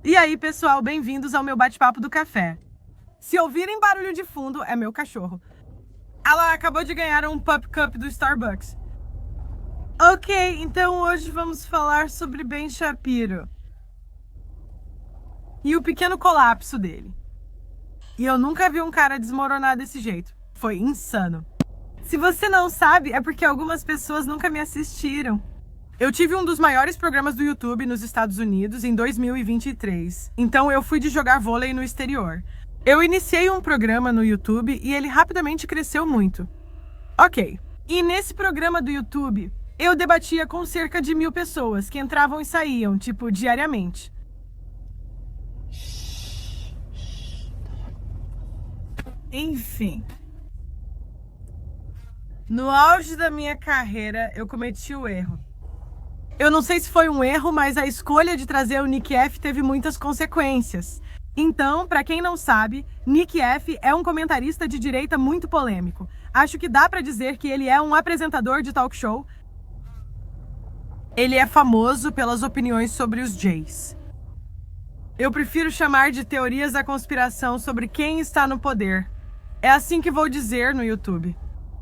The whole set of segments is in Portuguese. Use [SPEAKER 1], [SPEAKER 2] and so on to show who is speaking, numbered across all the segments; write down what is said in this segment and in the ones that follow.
[SPEAKER 1] E aí, pessoal, bem-vindos ao meu bate-papo do café. Se ouvirem barulho de fundo, é meu cachorro. Ela acabou de ganhar um Pup Cup do Starbucks. Ok, então hoje vamos falar sobre Ben Shapiro e o pequeno colapso dele. E eu nunca vi um cara desmoronar desse jeito. Foi insano. Se você não sabe, é porque algumas pessoas nunca me assistiram. Eu tive um dos maiores programas do YouTube nos Estados Unidos em 2023. Então eu fui de jogar vôlei no exterior. Eu iniciei um programa no YouTube e ele rapidamente cresceu muito. Ok. E nesse programa do YouTube, eu debatia com cerca de 1.000 pessoas que entravam e saíam, tipo, diariamente. Enfim. No auge da minha carreira, eu cometi o erro. Eu não sei se foi um erro, mas a escolha de trazer o Nick F teve muitas consequências. Então, para quem não sabe, Nick F é um comentarista de direita muito polêmico. Acho que dá para dizer que ele é um apresentador de talk show. Ele é famoso pelas opiniões sobre os gays. Eu prefiro chamar de teorias da conspiração sobre quem está no poder. É assim que vou dizer no YouTube.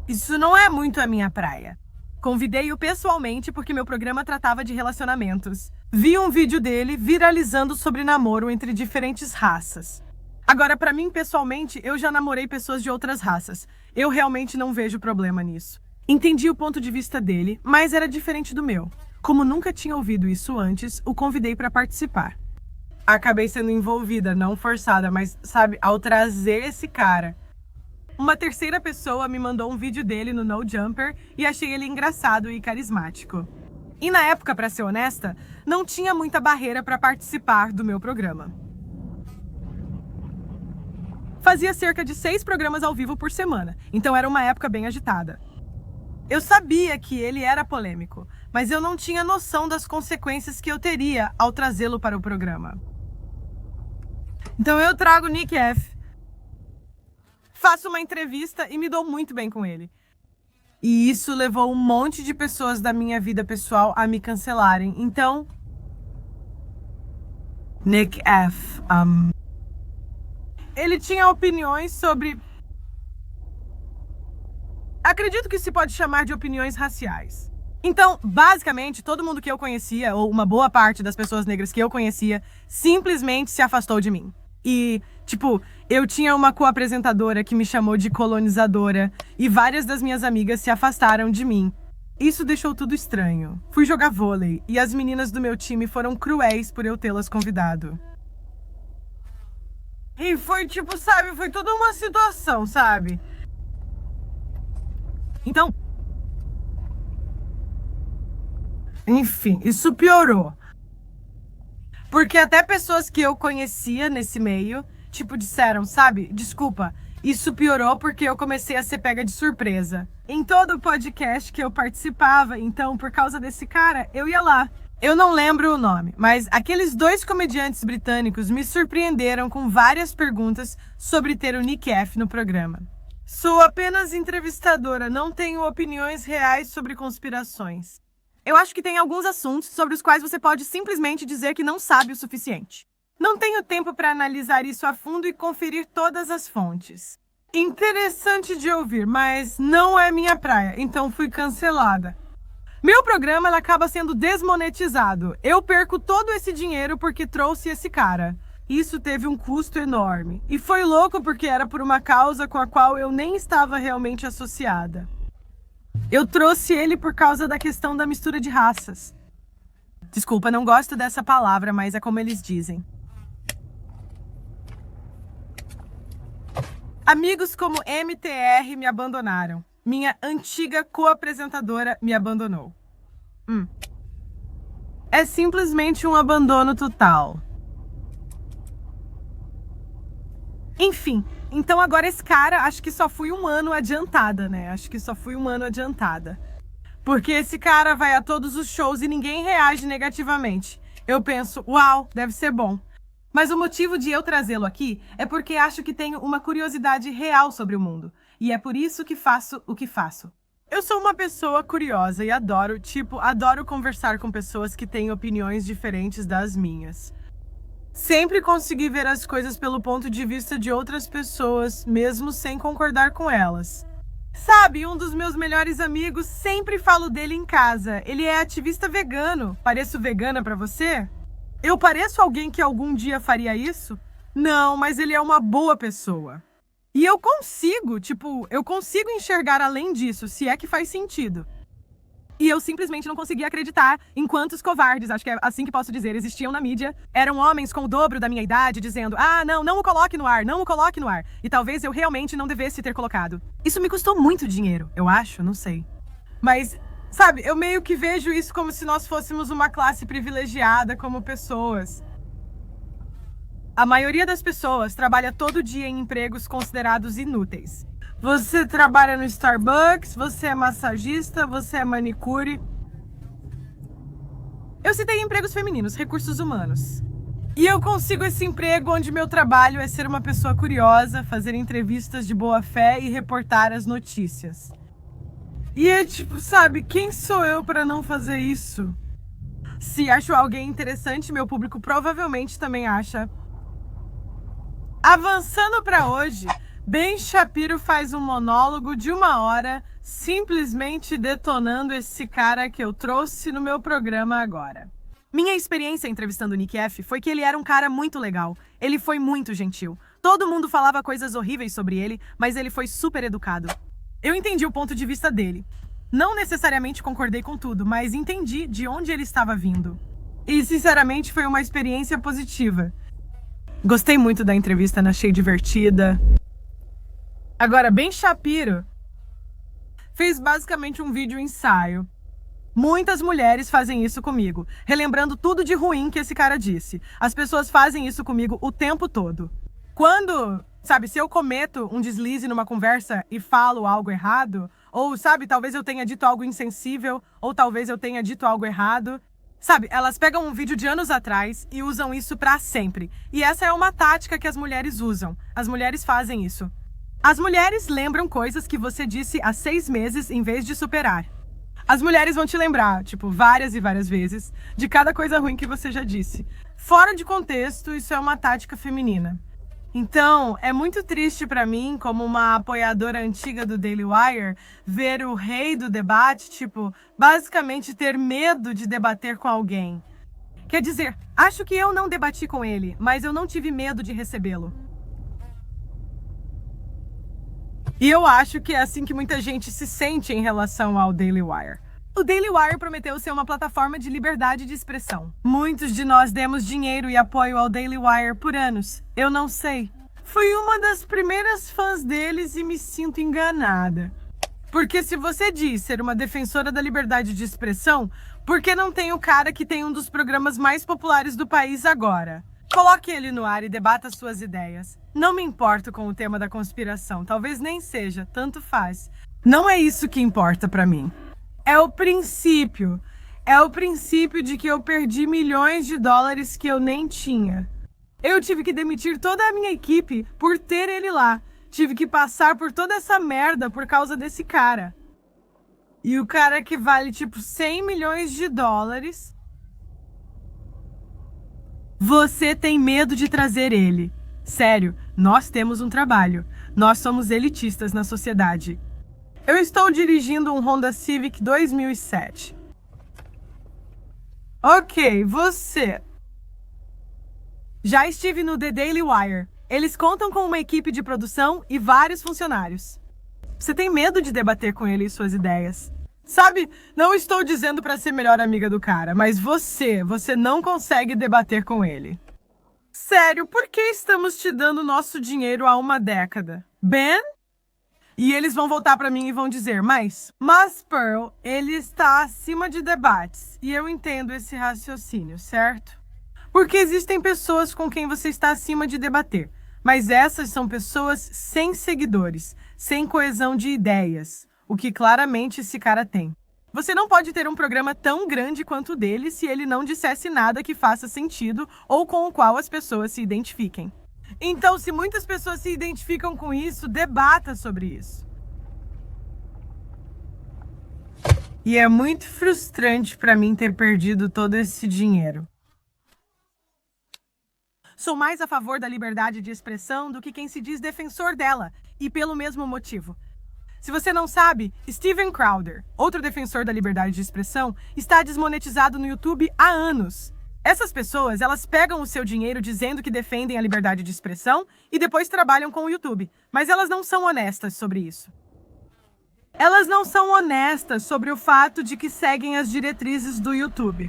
[SPEAKER 1] Isso não é muito a minha praia. Convidei-o pessoalmente porque meu programa tratava de relacionamentos. Vi um vídeo dele viralizando sobre namoro entre diferentes raças. Agora, para mim, pessoalmente, eu já namorei pessoas de outras raças. Eu realmente não vejo problema nisso. Entendi o ponto de vista dele, mas era diferente do meu. Como nunca tinha ouvido isso antes, o convidei para participar. Acabei sendo envolvida, não forçada, mas, sabe, ao trazer esse cara. Uma terceira pessoa me mandou um vídeo dele no No Jumper e achei ele engraçado e carismático. E na época, pra ser honesta, não tinha muita barreira para participar do meu programa. Fazia cerca de 6 programas ao vivo por semana, então era uma época bem agitada. Eu sabia que ele era polêmico, mas eu não tinha noção das consequências que eu teria ao trazê-lo para o programa. Então eu trago Nick F. Faço uma entrevista e me dou muito bem com ele. E isso levou um monte de pessoas da minha vida pessoal a me cancelarem. Então, Nick F. Ele tinha opiniões sobre... Acredito que se pode chamar de opiniões raciais. Então, basicamente, todo mundo que eu conhecia, ou uma boa parte das pessoas negras que eu conhecia, simplesmente se afastou de mim. E, tipo, eu tinha uma co-apresentadora que me chamou de colonizadora e várias das minhas amigas se afastaram de mim. Isso deixou tudo estranho. Fui jogar vôlei e as meninas do meu time foram cruéis por eu tê-las convidado. E foi tipo, sabe, foi toda uma situação, sabe? Então... Enfim, isso piorou. Porque até pessoas que eu conhecia nesse meio, tipo, disseram, sabe, desculpa, isso piorou porque eu comecei a ser pega de surpresa. Em todo o podcast que eu participava, então, por causa desse cara, eu ia lá. Eu não lembro o nome, mas aqueles 2 comediantes britânicos me surpreenderam com várias perguntas sobre ter o Nick F no programa. Sou apenas entrevistadora, não tenho opiniões reais sobre conspirações. Eu acho que tem alguns assuntos sobre os quais você pode simplesmente dizer que não sabe o suficiente. Não tenho tempo para analisar isso a fundo e conferir todas as fontes. Interessante de ouvir, mas não é minha praia, então fui cancelada. Meu programa acaba sendo desmonetizado. Eu perco todo esse dinheiro porque trouxe esse cara. Isso teve um custo enorme. E foi louco porque era por uma causa com a qual eu nem estava realmente associada. Eu trouxe ele por causa da questão da mistura de raças. Desculpa, não gosto dessa palavra, mas é como eles dizem. Amigos como MTR me abandonaram. Minha antiga co-apresentadora me abandonou. É simplesmente um abandono total. Enfim, então agora esse cara, acho que só fui um ano adiantada, né? Porque esse cara vai a todos os shows e ninguém reage negativamente. Eu penso, uau, deve ser bom. Mas o motivo de eu trazê-lo aqui é porque acho que tenho uma curiosidade real sobre o mundo. E é por isso que faço o que faço. Eu sou uma pessoa curiosa e adoro conversar com pessoas que têm opiniões diferentes das minhas. Sempre consegui ver as coisas pelo ponto de vista de outras pessoas, mesmo sem concordar com elas. Sabe, um dos meus melhores amigos, sempre falo dele em casa. Ele é ativista vegano. Pareço vegana pra você? Eu pareço alguém que algum dia faria isso? Não, mas ele é uma boa pessoa. E eu consigo enxergar além disso, se é que faz sentido. E eu simplesmente não conseguia acreditar em quantos covardes, acho que é assim que posso dizer, existiam na mídia. Eram homens com o dobro da minha idade dizendo: ah, não o coloque no ar, não o coloque no ar. E talvez eu realmente não devesse ter colocado. Isso me custou muito dinheiro, eu acho, não sei. Mas, sabe, eu meio que vejo isso como se nós fôssemos uma classe privilegiada como pessoas. A maioria das pessoas trabalha todo dia em empregos considerados inúteis. Você trabalha no Starbucks, você é massagista, você é manicure. Eu citei empregos femininos, recursos humanos. E eu consigo esse emprego onde meu trabalho é ser uma pessoa curiosa, fazer entrevistas de boa fé e reportar as notícias. E é tipo, sabe, quem sou eu para não fazer isso? Se acho alguém interessante, meu público provavelmente também acha. Avançando para hoje, Ben Shapiro faz um monólogo de 1 hora, simplesmente detonando esse cara que eu trouxe no meu programa agora. Minha experiência entrevistando o Nick F. foi que ele era um cara muito legal. Ele foi muito gentil. Todo mundo falava coisas horríveis sobre ele, mas ele foi super educado. Eu entendi o ponto de vista dele. Não necessariamente concordei com tudo, mas entendi de onde ele estava vindo. E, sinceramente, foi uma experiência positiva. Gostei muito da entrevista, achei divertida. Agora, Ben Shapiro fez basicamente um vídeo ensaio. Muitas mulheres fazem isso comigo, relembrando tudo de ruim que esse cara disse. As pessoas fazem isso comigo o tempo todo. Quando, sabe, se eu cometo um deslize numa conversa e falo algo errado, ou, sabe, talvez eu tenha dito algo insensível, ou talvez eu tenha dito algo errado, sabe, elas pegam um vídeo de anos atrás e usam isso pra sempre. E essa é uma tática que as mulheres usam. As mulheres fazem isso. As mulheres lembram coisas que você disse há 6 meses em vez de superar. As mulheres vão te lembrar, tipo, várias e várias vezes, de cada coisa ruim que você já disse. Fora de contexto, isso é uma tática feminina. Então, é muito triste pra mim, como uma apoiadora antiga do Daily Wire, ver o rei do debate, tipo, basicamente ter medo de debater com alguém. Quer dizer, acho que eu não debati com ele, mas eu não tive medo de recebê-lo. E eu acho que é assim que muita gente se sente em relação ao Daily Wire. O Daily Wire prometeu ser uma plataforma de liberdade de expressão. Muitos de nós demos dinheiro e apoio ao Daily Wire por anos. Eu não sei. Fui uma das primeiras fãs deles e me sinto enganada. Porque se você diz ser uma defensora da liberdade de expressão, por que não tem o cara que tem um dos programas mais populares do país agora? Coloque ele no ar e debata suas ideias. Não me importo com o tema da conspiração, talvez nem seja, tanto faz. Não é isso que importa pra mim. É o princípio. É o princípio de que eu perdi milhões de dólares que eu nem tinha. Eu tive que demitir toda a minha equipe por ter ele lá. Tive que passar por toda essa merda por causa desse cara. E o cara que vale tipo 100 milhões de dólares... Você tem medo de trazer ele. Sério, nós temos um trabalho. Nós somos elitistas na sociedade. Eu estou dirigindo um Honda Civic 2007. Ok, você. Já estive no The Daily Wire. Eles contam com uma equipe de produção e vários funcionários. Você tem medo de debater com ele e suas ideias. Sabe, não estou dizendo para ser melhor amiga do cara, mas você não consegue debater com ele. Sério, por que estamos te dando nosso dinheiro há 1 década? Ben? E eles vão voltar para mim e vão dizer, mas Pearl, ele está acima de debates. E eu entendo esse raciocínio, certo? Porque existem pessoas com quem você está acima de debater. Mas essas são pessoas sem seguidores, sem coesão de ideias. O que claramente esse cara tem. Você não pode ter um programa tão grande quanto o dele se ele não dissesse nada que faça sentido ou com o qual as pessoas se identifiquem. Então, se muitas pessoas se identificam com isso, debata sobre isso. E é muito frustrante para mim ter perdido todo esse dinheiro. Sou mais a favor da liberdade de expressão do que quem se diz defensor dela, e pelo mesmo motivo. Se você não sabe, Steven Crowder, outro defensor da liberdade de expressão, está desmonetizado no YouTube há anos. Essas pessoas, elas pegam o seu dinheiro dizendo que defendem a liberdade de expressão e depois trabalham com o YouTube, mas elas não são honestas sobre isso. Elas não são honestas sobre o fato de que seguem as diretrizes do YouTube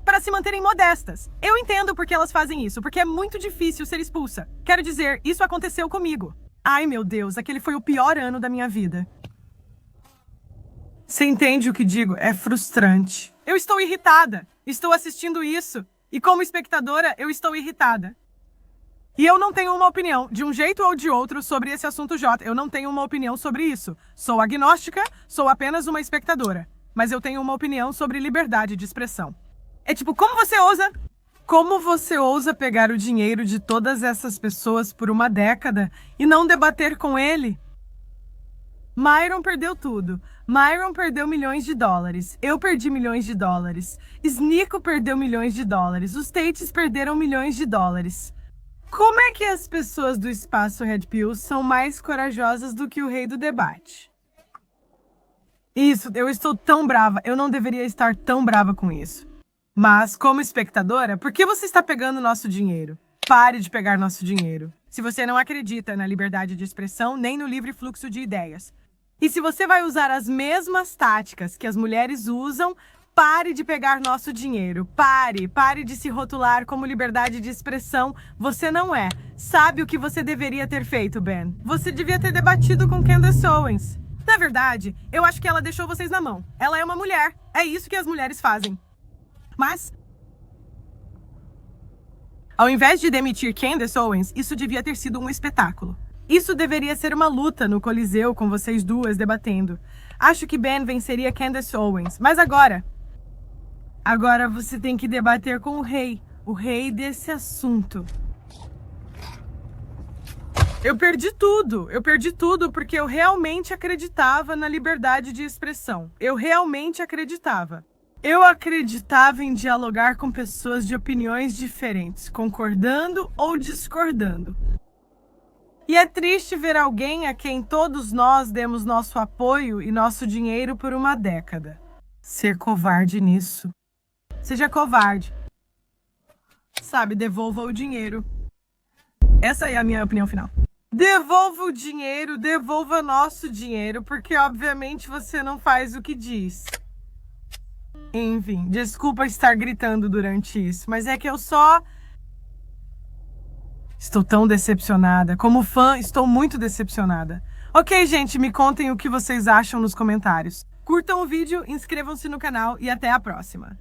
[SPEAKER 1] para se manterem modestas. Eu entendo porque elas fazem isso, porque é muito difícil ser expulsa. Quero dizer, isso aconteceu comigo. Ai, meu Deus, aquele foi o pior ano da minha vida. Você entende o que digo? É frustrante. Eu estou irritada. Estou assistindo isso. E como espectadora, eu estou irritada. E eu não tenho uma opinião, de um jeito ou de outro, sobre esse assunto J. Eu não tenho uma opinião sobre isso. Sou agnóstica, sou apenas uma espectadora. Mas eu tenho uma opinião sobre liberdade de expressão. É tipo, como você ousa? Como você ousa pegar o dinheiro de todas essas pessoas por uma década e não debater com ele? Myron perdeu tudo. Myron perdeu milhões de dólares. Eu perdi milhões de dólares. Snico perdeu milhões de dólares. Os Tates perderam milhões de dólares. Como é que as pessoas do espaço Red Pill são mais corajosas do que o rei do debate? Isso, eu estou tão brava. Eu não deveria estar tão brava com isso. Mas, como espectadora, por que você está pegando nosso dinheiro? Pare de pegar nosso dinheiro. Se você não acredita na liberdade de expressão, nem no livre fluxo de ideias. E se você vai usar as mesmas táticas que as mulheres usam, pare de pegar nosso dinheiro. Pare de se rotular como liberdade de expressão. Você não é. Sabe o que você deveria ter feito, Ben? Você devia ter debatido com Candace Owens. Na verdade, eu acho que ela deixou vocês na mão. Ela é uma mulher. É isso que as mulheres fazem. Mas, ao invés de demitir Candace Owens, isso devia ter sido um espetáculo. Isso deveria ser uma luta no Coliseu com vocês duas debatendo. Acho que Ben venceria Candace Owens, mas agora você tem que debater com o rei desse assunto. Eu perdi tudo porque eu realmente acreditava na liberdade de expressão. Eu realmente acreditava. Eu acreditava em dialogar com pessoas de opiniões diferentes, concordando ou discordando. E é triste ver alguém a quem todos nós demos nosso apoio e nosso dinheiro por uma década ser covarde nisso. Seja covarde. Sabe, devolva o dinheiro. Essa é a minha opinião final. Devolva o dinheiro, devolva nosso dinheiro, porque obviamente você não faz o que diz. Enfim, desculpa estar gritando durante isso, mas é que eu só... Estou tão decepcionada. Como fã, estou muito decepcionada. Ok, gente, me contem o que vocês acham nos comentários. Curtam o vídeo, inscrevam-se no canal e até a próxima.